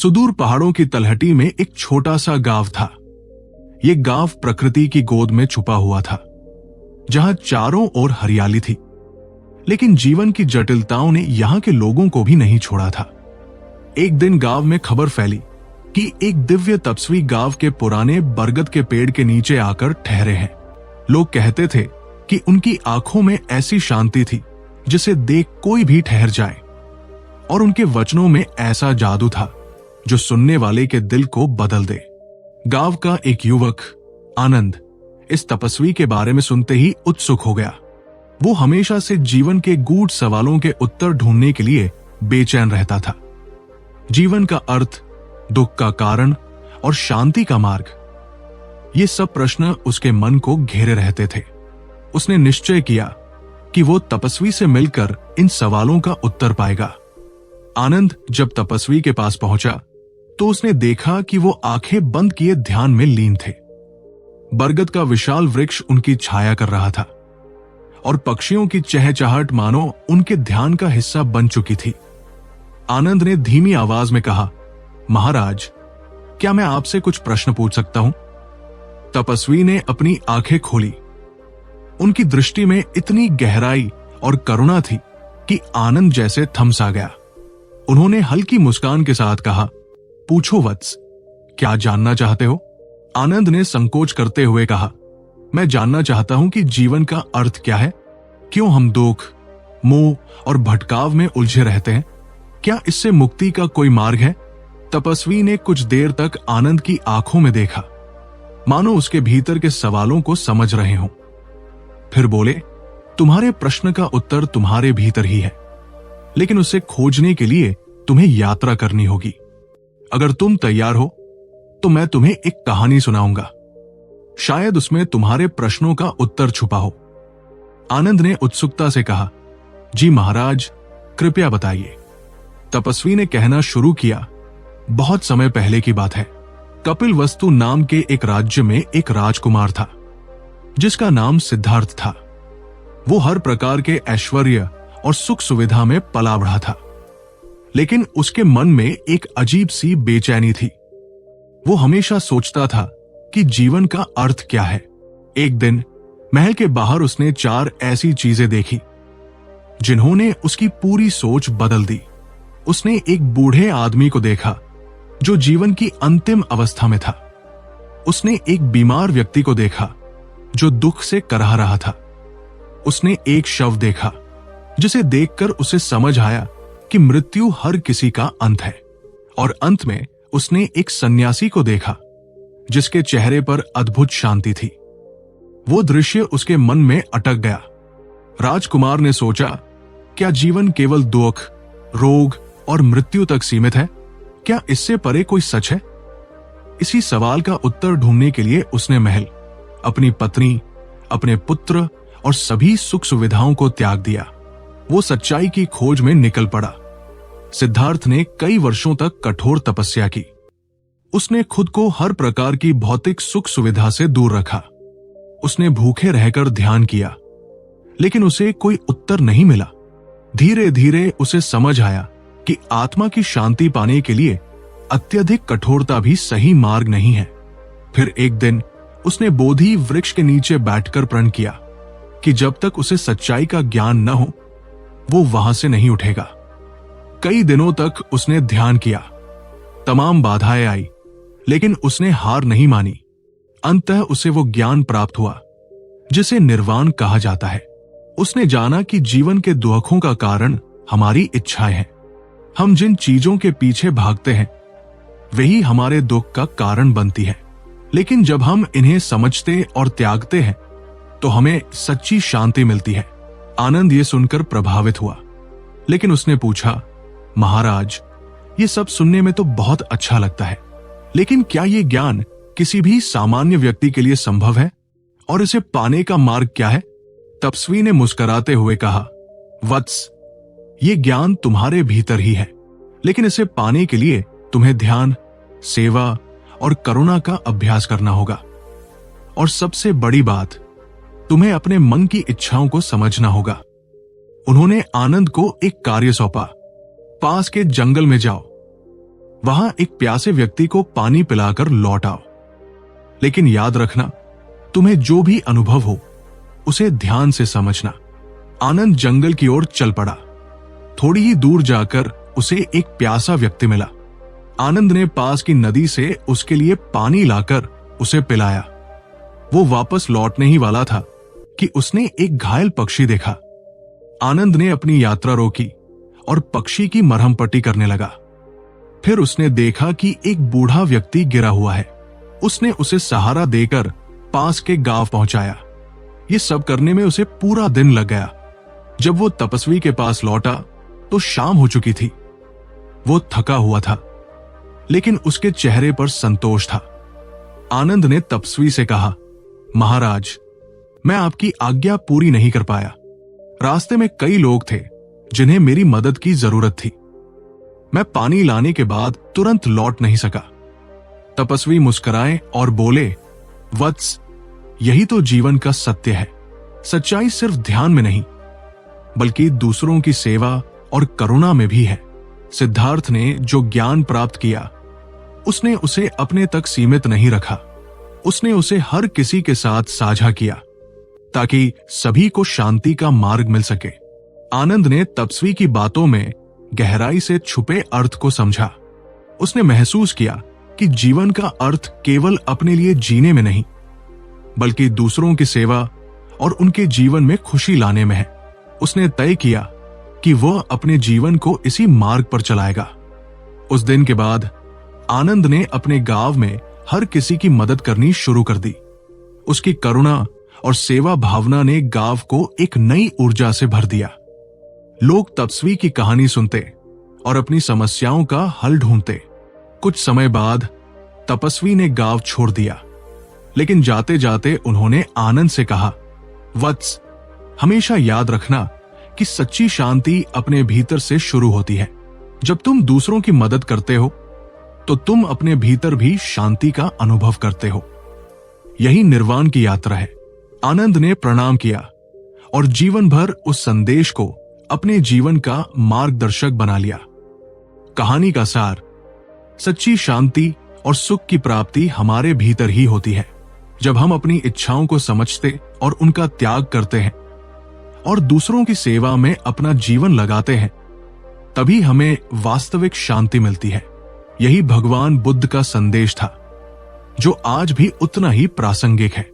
सुदूर पहाड़ों की तलहटी में एक छोटा सा गांव था। ये गांव प्रकृति की गोद में छुपा हुआ था, जहां चारों ओर हरियाली थी। लेकिन जीवन की जटिलताओं ने यहां के लोगों को भी नहीं छोड़ा था। एक दिन गांव में खबर फैली कि एक दिव्य तपस्वी गांव के पुराने बरगद के पेड़ के नीचे आकर ठहरे हैं। लोग कहते थे कि उनकी आंखों में ऐसी शांति थी जिसे देख कोई भी ठहर जाए, और उनके वचनों में ऐसा जादू था जो सुनने वाले के दिल को बदल दे। गांव का एक युवक आनंद इस तपस्वी के बारे में सुनते ही उत्सुक हो गया। वो हमेशा से जीवन के गूढ़ सवालों के उत्तर ढूंढने के लिए बेचैन रहता था। जीवन का अर्थ, दुख का कारण और शांति का मार्ग, ये सब प्रश्न उसके मन को घेरे रहते थे। उसने निश्चय किया कि वो तपस्वी से मिलकर इन सवालों का उत्तर पाएगा। आनंद जब तपस्वी के पास पहुंचा तो उसने देखा कि वो आंखें बंद किए ध्यान में लीन थे। बरगद का विशाल वृक्ष उनकी छाया कर रहा था और पक्षियों की चहचहाहट मानो उनके ध्यान का हिस्सा बन चुकी थी। आनंद ने धीमी आवाज में कहा, महाराज, क्या मैं आपसे कुछ प्रश्न पूछ सकता हूं? तपस्वी ने अपनी आंखें खोली। उनकी दृष्टि में इतनी गहराई और करुणा थी कि आनंद जैसे थम सा गया। उन्होंने हल्की मुस्कान के साथ कहा, पूछो वत्स, क्या जानना चाहते हो? आनंद ने संकोच करते हुए कहा, मैं जानना चाहता हूं कि जीवन का अर्थ क्या है। क्यों हम दुख, मोह और भटकाव में उलझे रहते हैं? क्या इससे मुक्ति का कोई मार्ग है? तपस्वी ने कुछ देर तक आनंद की आंखों में देखा, मानो उसके भीतर के सवालों को समझ रहे हों। फिर बोले, तुम्हारे प्रश्न का उत्तर तुम्हारे भीतर ही है, लेकिन उसे खोजने के लिए तुम्हें यात्रा करनी होगी। अगर तुम तैयार हो तो मैं तुम्हें एक कहानी सुनाऊंगा। शायद उसमें तुम्हारे प्रश्नों का उत्तर छुपा हो। आनंद ने उत्सुकता से कहा, जी महाराज, कृपया बताइए। तपस्वी ने कहना शुरू किया, बहुत समय पहले की बात है। कपिलवस्तु नाम के एक राज्य में एक राजकुमार था जिसका नाम सिद्धार्थ था। वो हर प्रकार के ऐश्वर्य और सुख सुविधा में पला बढ़ा था, लेकिन उसके मन में एक अजीब सी बेचैनी थी। वो हमेशा सोचता था कि जीवन का अर्थ क्या है। एक दिन महल के बाहर उसने 4 ऐसी चीजें देखी जिन्होंने उसकी पूरी सोच बदल दी। उसने एक बूढ़े आदमी को देखा जो जीवन की अंतिम अवस्था में था। उसने एक बीमार व्यक्ति को देखा जो दुख से कराह रहा था। उसने एक शव देखा जिसे देखकर उसे समझ आया कि मृत्यु हर किसी का अंत है। और अंत में उसने एक सन्यासी को देखा जिसके चेहरे पर अद्भुत शांति थी। वो दृश्य उसके मन में अटक गया। राजकुमार ने सोचा, क्या जीवन केवल दुख, रोग और मृत्यु तक सीमित है? क्या इससे परे कोई सच है? इसी सवाल का उत्तर ढूंढने के लिए उसने महल, अपनी पत्नी, अपने पुत्र और सभी सुख सुविधाओं को त्याग दिया। वो सच्चाई की खोज में निकल पड़ा। सिद्धार्थ ने कई वर्षों तक कठोर तपस्या की। उसने खुद को हर प्रकार की भौतिक सुख सुविधा से दूर रखा। उसने भूखे रहकर ध्यान किया, लेकिन उसे कोई उत्तर नहीं मिला। धीरे धीरे उसे समझ आया कि आत्मा की शांति पाने के लिए अत्यधिक कठोरता भी सही मार्ग नहीं है। फिर एक दिन उसने बोधि वृक्ष के नीचे बैठकर प्रण किया कि जब तक उसे सच्चाई का ज्ञान न हो वो वहां से नहीं उठेगा। कई दिनों तक उसने ध्यान किया। तमाम बाधाएं आई, लेकिन उसने हार नहीं मानी। अंततः उसे वो ज्ञान प्राप्त हुआ जिसे निर्वाण कहा जाता है। उसने जाना कि जीवन के दुखों का कारण हमारी इच्छाएं हैं। हम जिन चीजों के पीछे भागते हैं वही हमारे दुख का कारण बनती है। लेकिन जब हम इन्हें समझते और त्यागते हैं तो हमें सच्ची शांति मिलती है। आनंद ये सुनकर प्रभावित हुआ, लेकिन उसने पूछा, महाराज, ये सब सुनने में तो बहुत अच्छा लगता है, लेकिन क्या ये ज्ञान किसी भी सामान्य व्यक्ति के लिए संभव है? और इसे पाने का मार्ग क्या है? तपस्वी ने मुस्कुराते हुए कहा, वत्स, ये ज्ञान तुम्हारे भीतर ही है, लेकिन इसे पाने के लिए तुम्हें ध्यान, सेवा और करुणा का अभ्यास करना होगा। और सबसे बड़ी बात, तुम्हें अपने मन की इच्छाओं को समझना होगा। उन्होंने आनंद को एक कार्य सौंपा, पास के जंगल में जाओ, वहां एक प्यासे व्यक्ति को पानी पिलाकर लौट आओ। लेकिन याद रखना, तुम्हें जो भी अनुभव हो उसे ध्यान से समझना। आनंद जंगल की ओर चल पड़ा। थोड़ी ही दूर जाकर उसे एक प्यासा व्यक्ति मिला। आनंद ने पास की नदी से उसके लिए पानी लाकर उसे पिलाया। वो वापस लौटने ही वाला था कि उसने एक घायल पक्षी देखा। आनंद ने अपनी यात्रा रोकी और पक्षी की मरहम पट्टी करने लगा। फिर उसने देखा कि एक बूढ़ा व्यक्ति गिरा हुआ है। उसने उसे सहारा देकर पास के गांव पहुंचाया। ये सब करने में उसे पूरा दिन लग गया। जब वो तपस्वी के पास लौटा तो शाम हो चुकी थी। वो थका हुआ था, लेकिन उसके चेहरे पर संतोष था। आनंद ने तपस्वी से कहा, महाराज, मैं आपकी आज्ञा पूरी नहीं कर पाया। रास्ते में कई लोग थे जिन्हें मेरी मदद की जरूरत थी। मैं पानी लाने के बाद तुरंत लौट नहीं सका। तपस्वी मुस्कुराए और बोले, वत्स, यही तो जीवन का सत्य है। सच्चाई सिर्फ ध्यान में नहीं, बल्कि दूसरों की सेवा और करुणा में भी है। सिद्धार्थ ने जो ज्ञान प्राप्त किया, उसने उसे अपने तक सीमित नहीं रखा। उसने उसे हर किसी के साथ साझा किया, ताकि सभी को शांति का मार्ग मिल सके। आनंद ने तपस्वी की बातों में गहराई से छुपे अर्थ को समझा। उसने महसूस किया कि जीवन का अर्थ केवल अपने लिए जीने में नहीं, बल्कि दूसरों की सेवा और उनके जीवन में खुशी लाने में है। उसने तय किया कि वह अपने जीवन को इसी मार्ग पर चलाएगा। उस दिन के बाद आनंद ने अपने गांव में हर किसी की मदद करनी शुरू कर दी। उसकी करुणा और सेवा भावना ने गांव को एक नई ऊर्जा से भर दिया। लोग तपस्वी की कहानी सुनते और अपनी समस्याओं का हल ढूंढते। कुछ समय बाद तपस्वी ने गांव छोड़ दिया, लेकिन जाते जाते उन्होंने आनंद से कहा, वत्स, हमेशा याद रखना कि सच्ची शांति अपने भीतर से शुरू होती है। जब तुम दूसरों की मदद करते हो तो तुम अपने भीतर भी शांति का अनुभव करते हो। यही निर्वाण की यात्रा है। आनंद ने प्रणाम किया और जीवन भर उस संदेश को अपने जीवन का मार्गदर्शक बना लिया। कहानी का सार, सच्ची शांति और सुख की प्राप्ति हमारे भीतर ही होती है। जब हम अपनी इच्छाओं को समझते और उनका त्याग करते हैं और दूसरों की सेवा में अपना जीवन लगाते हैं, तभी हमें वास्तविक शांति मिलती है। यही भगवान बुद्ध का संदेश था, जो आज भी उतना ही प्रासंगिक है।